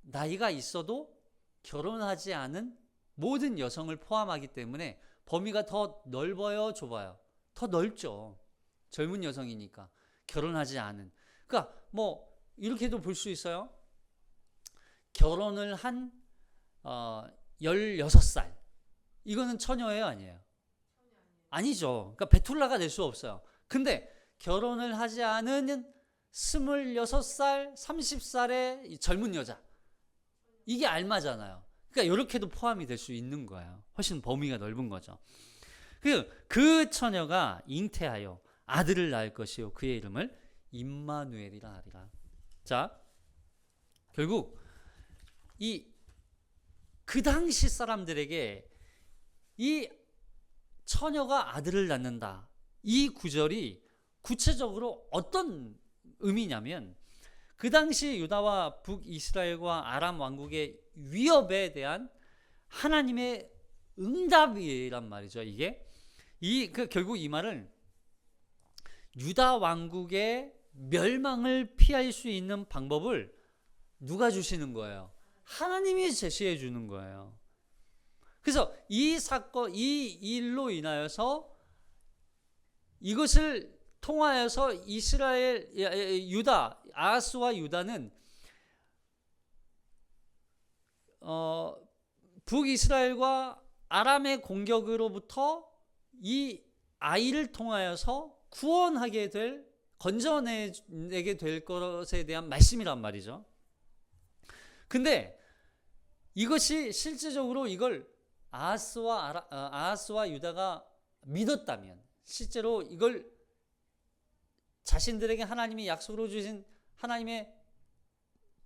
나이가 있어도 결혼하지 않은 모든 여성을 포함하기 때문에 범위가 더 넓어요, 좁아요? 더 넓죠. 젊은 여성이니까. 결혼하지 않은. 그러니까 뭐 이렇게도 볼 수 있어요. 결혼을 한 16살. 이거는 처녀예요, 아니에요? 아니죠. 그러니까 베툴라가 될 수 없어요. 근데 결혼을 하지 않은 26살, 30살의 젊은 여자. 이게 알마잖아요. 그러니까 이렇게도 포함이 될 수 있는 거예요. 훨씬 범위가 넓은 거죠. 그 처녀가 잉태하여 아들을 낳을 것이요 그의 이름을 임마누엘이라 하리라. 자, 결국 그 당시 사람들에게 이 처녀가 아들을 낳는다, 이 구절이 구체적으로 어떤 의미냐면 그 당시 유다와 북이스라엘과 아람 왕국의 위협에 대한 하나님의 응답이란 말이죠. 이게 결국 이 말은 유다 왕국의 멸망을 피할 수 있는 방법을 누가 주시는 거예요? 하나님이 제시해 주는 거예요. 그래서 이 사건, 이 일로 인하여서 이것을 통하여서 유다, 아하스와 유다는 북이스라엘과 아람의 공격으로부터 이 아이를 통하여서 구원하게 될, 건져내게 될 것에 대한 말씀이란 말이죠. 근데 이것이 실제적으로 이걸 아하스와 유다가 믿었다면, 실제로 이걸 자신들에게 하나님이 약속으로 주신 하나님의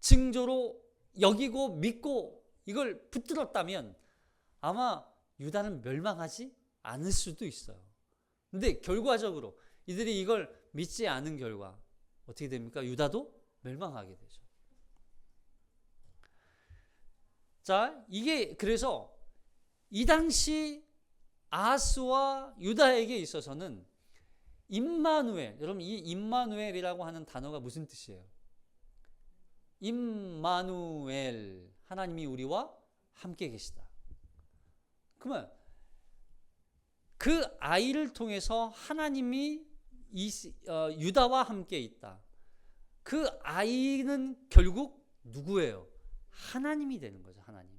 징조로 여기고 믿고 이걸 붙들었다면 아마 유다는 멸망하지 않을 수도 있어요. 근데 결과적으로 이들이 이걸 믿지 않은 결과 어떻게 됩니까? 유다도 멸망하게 되죠. 자, 이게 그래서 이 당시 아하스와 유다에게 있어서는 임마누엘, 여러분 이 임마누엘이라고 하는 단어가 무슨 뜻이에요? 임마누엘, 하나님이 우리와 함께 계시다. 그러면 그 아이를 통해서 하나님이 유다와 함께 있다. 그 아이는 결국 누구예요? 하나님이 되는 거죠. 하나님.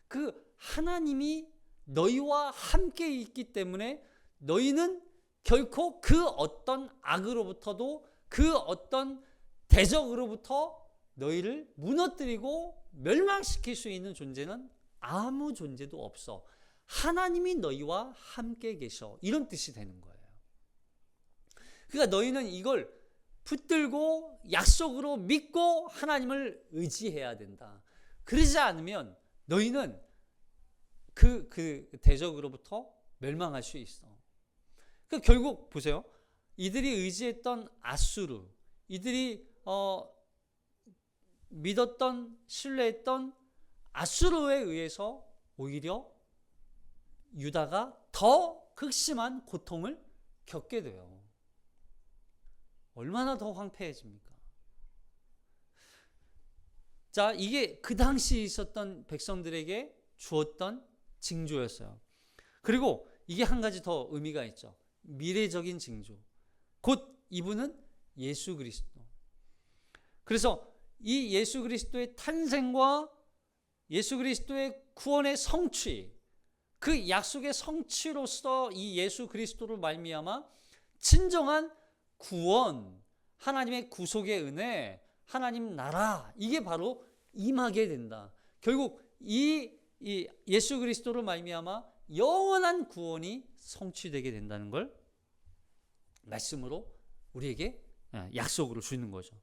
그 하나님이 너희와 함께 있기 때문에 너희는 결코 그 어떤 악으로부터도 그 어떤 대적으로부터 너희를 무너뜨리고 멸망시킬 수 있는 존재는 아무 존재도 없어. 하나님이 너희와 함께 계셔. 이런 뜻이 되는 거예요. 그러니까 너희는 이걸 붙들고 약속으로 믿고 하나님을 의지해야 된다. 그러지 않으면 너희는 그 대적으로부터 멸망할 수 있어. 그 결국 보세요. 이들이 의지했던 아수르, 이들이 믿었던, 신뢰했던 아수르에 의해서 오히려 유다가 더 극심한 고통을 겪게 돼요. 얼마나 더 황폐해집니까? 자, 이게 그 당시 있었던 백성들에게 주었던 징조였어요. 그리고 이게 한 가지 더 의미가 있죠. 미래적인 징조. 곧 이분은 예수 그리스도. 그래서 이 예수 그리스도의 탄생과 예수 그리스도의 구원의 성취, 그 약속의 성취로서 이 예수 그리스도로 말미암아 진정한 구원, 하나님의 구속의 은혜, 하나님 나라, 이게 바로 임하게 된다. 결국 이 예수 그리스도로 말미암아 영원한 구원이 성취되게 된다는 걸 말씀으로 우리에게 약속으로 주는 거죠.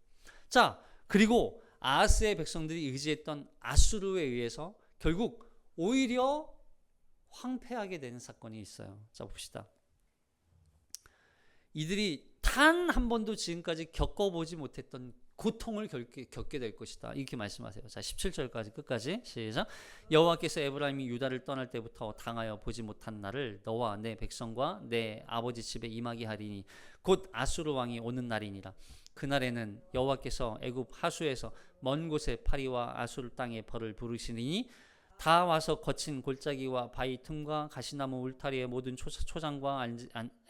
자, 그리고 아하스의 백성들이 의지했던 아수르에 의해서 결국 오히려 황폐하게 되는 사건이 있어요. 자, 봅시다. 이들이 단 한 번도 지금까지 겪어보지 못했던 고통을 겪게 될 것이다. 이렇게 말씀하세요. 자, 17절까지 끝까지 시작. 여호와께서 에브라임이 유다를 떠날 때부터 당하여 보지 못한 날을 너와 내 백성과 내 아버지 집에 임하게 하리니 곧 아수르 왕이 오는 날이니라. 그날에는 여호와께서 애굽 하수에서 먼 곳에 파리와 아수르 땅에 벌을 부르시니 다 와서 거친 골짜기와 바위 틈과 가시나무 울타리의 모든 초장과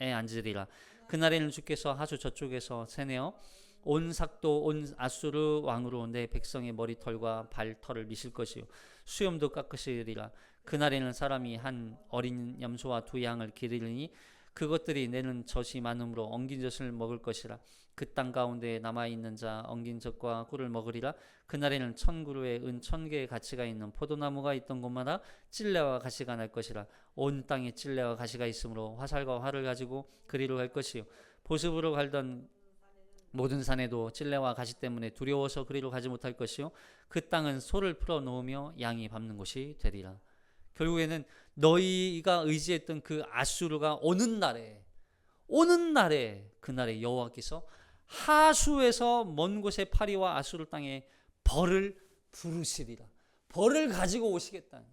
에 앉으리라. 그날에는 주께서 하수 저쪽에서 새내어 온 삭도 온 아수르 왕으로 내 백성의 머리털과 발털을 미실 것이요 수염도 깎으시리라. 그날에는 사람이 한 어린 염소와 두 양을 기르리니 그것들이 내는 젖이 많음으로 엉긴 젖을 먹을 것이라. 그 땅 가운데 남아있는 자 엉긴 젖과 꿀을 먹으리라. 그날에는 1000그루의 은 1000개의 가치가 있는 포도나무가 있던 곳마다 찔레와 가시가 날 것이라. 온 땅에 찔레와 가시가 있으므로 화살과 활을 가지고 그리로 갈 것이요 보습으로 갈던 모든 산에도 찔레와 가시 때문에 두려워서 그리로 가지 못할 것이요 그 땅은 소를 풀어 놓으며 양이 밟는 곳이 되리라. 결국에는 너희가 의지했던 그 아수르가 오는 날에 그날에 여호와께서 하수에서 먼 곳의 파리와 아수르 땅에 벌을 부르시리라. 벌을 가지고 오시겠다는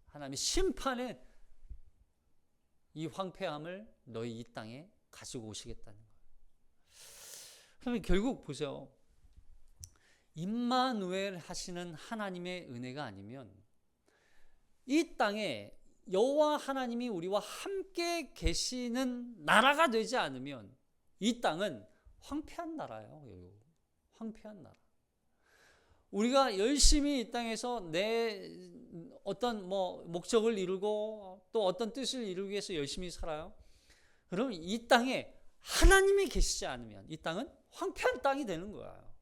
하나님의 심판의 이 황폐함을 너희 이 땅에 가지고 오시겠다는 거예요. 그러면 결국 보세요. 임마누엘 하시는 하나님의 은혜가 아니면 이 땅에 여호와 하나님이 우리와 함께 계시는 나라가 되지 않으면 이 땅은 황폐한 나라예요. 황폐한 나라. 우리가 열심히 이 땅에서 내 어떤 목적을 이루고 또 어떤 뜻을 이루기 위해서 열심히 살아요. 그럼 이 땅에 하나님이 계시지 않으면 이 땅은 황폐한 땅이 되는 거예요.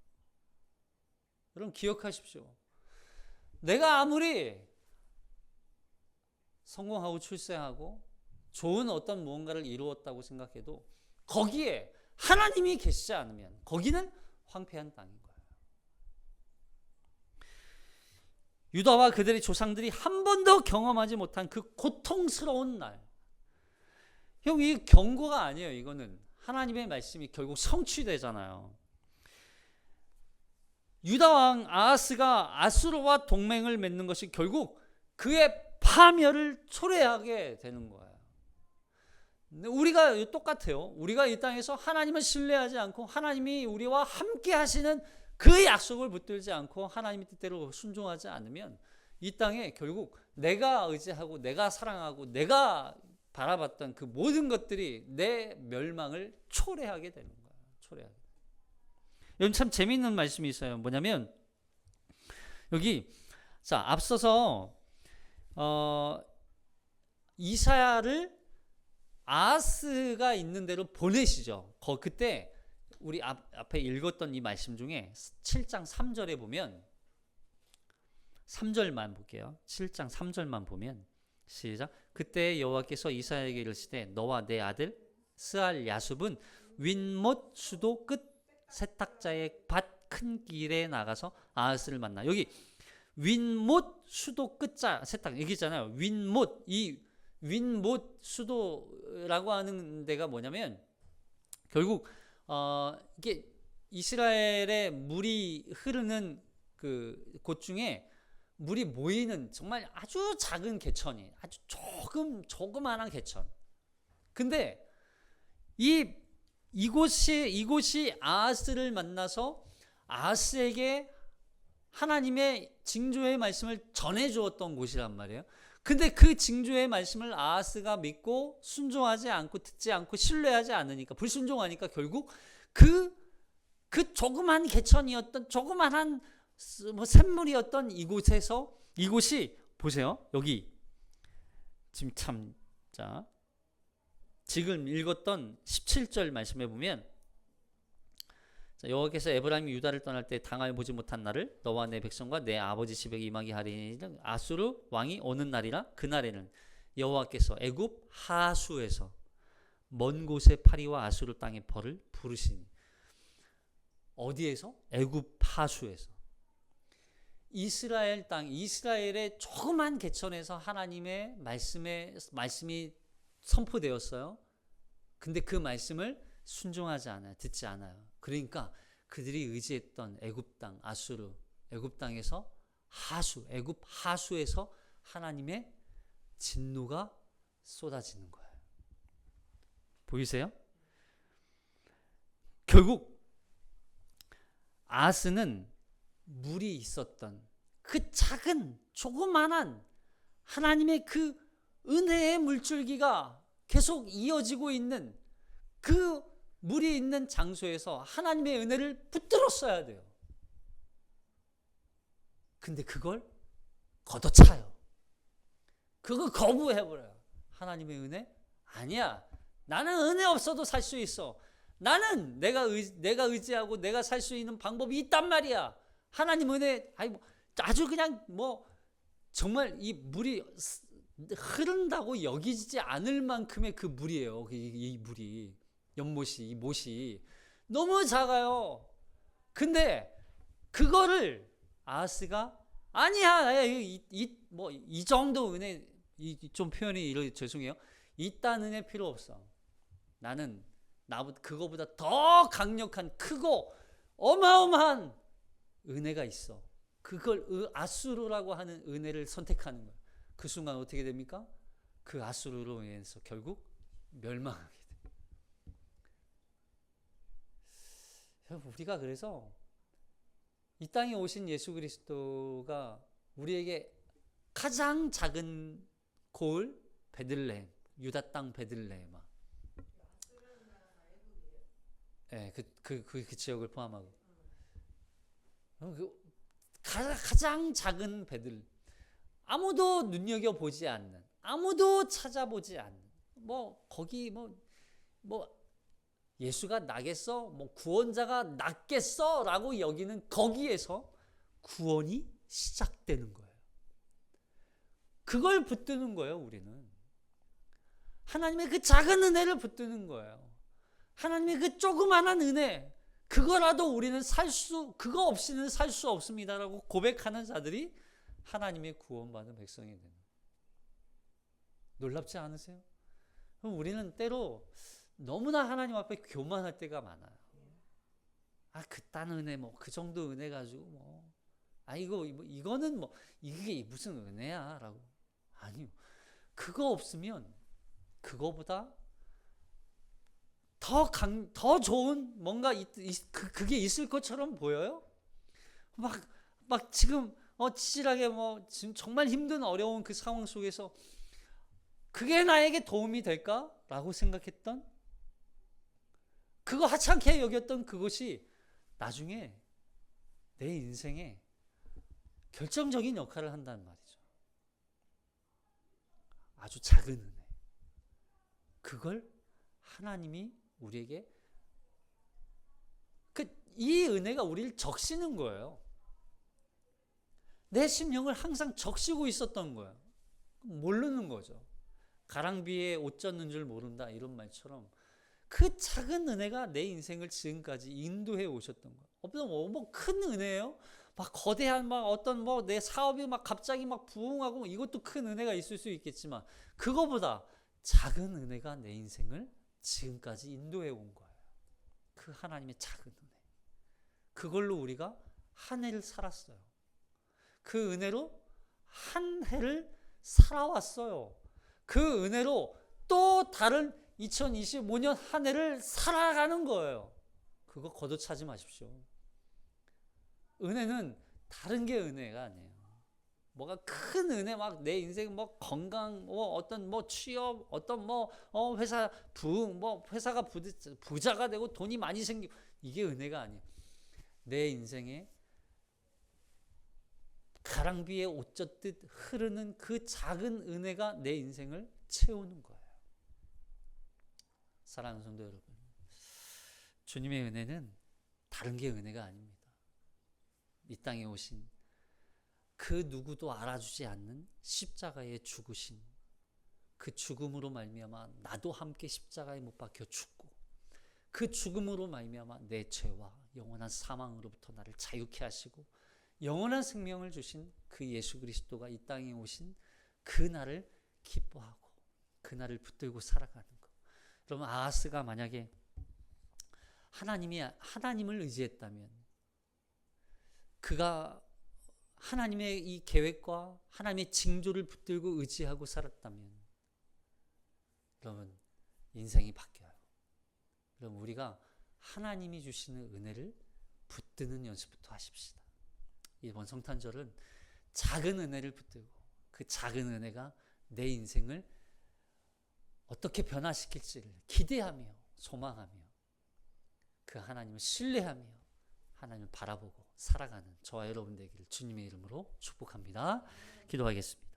여러분 기억하십시오. 내가 아무리 성공하고 출세하고 좋은 어떤 무언가를 이루었다고 생각해도 거기에 하나님이 계시지 않으면 거기는 황폐한 땅인 거예요. 유다와 그들의 조상들이 한 번도 경험하지 못한 그 고통스러운 날. 형, 이 경고가 아니에요. 이거는 하나님의 말씀이 결국 성취되잖아요. 유다 왕 아하스가 아수르와 동맹을 맺는 것이 결국 그의 파멸을 초래하게 되는 거예요. 우리가 똑같아요. 우리가 이 땅에서 하나님을 신뢰하지 않고 하나님이 우리와 함께 하시는 그 약속을 붙들지 않고 하나님의 뜻대로 순종하지 않으면 이 땅에 결국 내가 의지하고 내가 사랑하고 내가 바라봤던 그 모든 것들이 내 멸망을 초래하게 되는 거예요. 초래하게. 여러분 참 재미있는 말씀이 있어요. 뭐냐면 여기 자 앞서서 이사야를 아하스가 있는 대로 보내시죠. 그때 우리 앞에 읽었던 이 말씀 중에 7장 3절에 보면 3절만 볼게요. 7장 3절만 보면 시작. 그때 여호와께서 이사야에게 이르시되 너와 내 아들 스알 야숲은 윗못 수도 끝 세탁자의 밭 큰 길에 나가서 아하스를 만나. 여기 윗못 수도 끝자 세탁 얘기잖아요. 윗못, 이 윗못 수도라고 하는 데가 뭐냐면 결국 이게 이스라엘의 물이 흐르는 그 곳 중에 물이 모이는 정말 아주 작은 개천이 아주 조그마한 개천. 근데 이곳이 아하스를 만나서 아하스에게 하나님의 징조의 말씀을 전해 주었던 곳이란 말이에요. 근데 그 징조의 말씀을 아하스가 믿고 순종하지 않고 듣지 않고 신뢰하지 않으니까 불순종하니까 결국 그 조그만 개천이었던 조그만한 샘물이었던 이곳이 보세요. 여기 지금 지금 읽었던 17절 말씀해 보면 여호와께서 에브라임이 유다를 떠날 때 당하여 보지 못한 날을 너와 내 백성과 내 아버지 집에 임하게 하리니 아수르 왕이 오는 날이라 그날에는 여호와께서 애굽 하수에서 먼 곳의 파리와 아수르 땅의 벌을 부르시니. 어디에서? 애굽 하수에서. 이스라엘 땅, 이스라엘의 조그만 개천에서 하나님의 말씀이 선포되었어요. 근데 그 말씀을 순종하지 않아요. 듣지 않아요. 그러니까 그들이 의지했던 애굽 땅, 아수르, 애굽 땅에서 애굽 하수에서 하나님의 진노가 쏟아지는 거예요. 보이세요? 결국 아하스는 물이 있었던 그 작은 조그만한 하나님의 그 은혜의 물줄기가 계속 이어지고 있는 그 물이 있는 장소에서 하나님의 은혜를 붙들었어야 돼요. 근데 그걸 걷어차요. 그거 거부해버려요. 하나님의 은혜? 아니야. 나는 은혜 없어도 살 수 있어. 나는 내가 의지하고 내가 살 수 있는 방법이 있단 말이야. 하나님 은혜, 아주 그냥 정말 이 물이 흐른다고 여기지 않을 만큼의 그 물이에요. 이 물이. 연못이, 이 못이 너무 작아요. 근데 그거를 아하스가 아니야, 이 정도 은혜, 좀 표현이 죄송해요. 이딴 은혜 필요 없어. 나는 그거보다 더 강력한 크고 어마어마한 은혜가 있어. 그걸 아수르라고 하는 은혜를 선택하는 거야. 그 순간 어떻게 됩니까? 그 아수르로 인해서 결국 멸망하게 돼. 우리가 그래서 이 땅에 오신 예수 그리스도가 우리에게 가장 작은 고을 베들레헴, 유다 땅 베들레헴, 그 지역을 포함하고 가장 작은 아무도 눈여겨 보지 않는, 아무도 찾아보지 않는, 거기 예수가 나겠어? 구원자가 낫겠어? 라고 여기는 거기에서 구원이 시작되는 거예요. 그걸 붙드는 거예요, 우리는. 하나님의 그 작은 은혜를 붙드는 거예요. 하나님의 그 조그만한 은혜, 그거라도 우리는 그거 없이는 살 수 없습니다라고 고백하는 자들이 하나님의 구원받은 백성이 되는 거예요. 놀랍지 않으세요? 그럼 우리는 때로 너무나 하나님 앞에 교만할 때가 많아요. 그딴 은혜, 그 정도 은혜 가지고, 이거는 이게 무슨 은혜야? 라고. 아니요. 그거 없으면, 그거보다 더 좋은 뭔가 그게 있을 것처럼 보여요? 지금, 치질하게 지금 정말 힘든 어려운 그 상황 속에서 그게 나에게 도움이 될까? 라고 생각했던, 그거 하찮게 여겼던 그것이 나중에 내 인생에 결정적인 역할을 한다는 말이죠. 아주 작은 은혜. 그걸 하나님이 우리에게 이 은혜가 우리를 적시는 거예요. 내 심령을 항상 적시고 있었던 거예요. 모르는 거죠. 가랑비에 옷 젖는 줄 모른다 이런 말처럼 그 작은 은혜가 내 인생을 지금까지 인도해 오셨던 거예요. 어떤 뭐 큰 은혜예요? 막 거대한 막 어떤 뭐 내 사업이 막 갑자기 막 부흥하고 이것도 큰 은혜가 있을 수 있겠지만 그거보다 작은 은혜가 내 인생을 지금까지 인도해 온 거예요. 그 하나님의 작은 은혜. 그걸로 우리가 한 해를 살았어요. 그 은혜로 한 해를 살아왔어요. 그 은혜로 또 다른 2025년 한 해를 살아가는 거예요. 그거 걷어차지 마십시오. 은혜는 다른 게 은혜가 아니에요. 뭐가 큰 은혜 막 내 인생 뭐 건강 뭐 어떤 뭐 취업 어떤 뭐 회사 부흥 뭐 회사가 부자가 되고 돈이 많이 생기고 이게 은혜가 아니에요. 내 인생에 가랑비에 옷 젖듯 흐르는 그 작은 은혜가 내 인생을 채우는 거예요. 사랑하는 성도 여러분, 주님의 은혜는 다른 게 은혜가 아닙니다. 이 땅에 오신 그 누구도 알아주지 않는 십자가에 죽으신 그 죽음으로 말미암아 나도 함께 십자가에 못 박혀 죽고 그 죽음으로 말미암아 내 죄와 영원한 사망으로부터 나를 자유케 하시고 영원한 생명을 주신 그 예수 그리스도가 이 땅에 오신 그 날을 기뻐하고 그 날을 붙들고 살아가는 것. 여러분, 아하스가 만약에 하나님을 의지했다면, 그가 하나님의 이 계획과 하나님의 징조를 붙들고 의지하고 살았다면, 여러분 인생이 바뀌어요. 여러분, 우리가 하나님이 주시는 은혜를 붙드는 연습부터 하십시다. 이번 성탄절은 작은 은혜를 붙들고 그 작은 은혜가 내 인생을 어떻게 변화시킬지를 기대하며 소망하며 그 하나님을 신뢰하며 하나님을 바라보고 살아가는 저와 여러분 되기를 주님의 이름으로 축복합니다. 기도하겠습니다.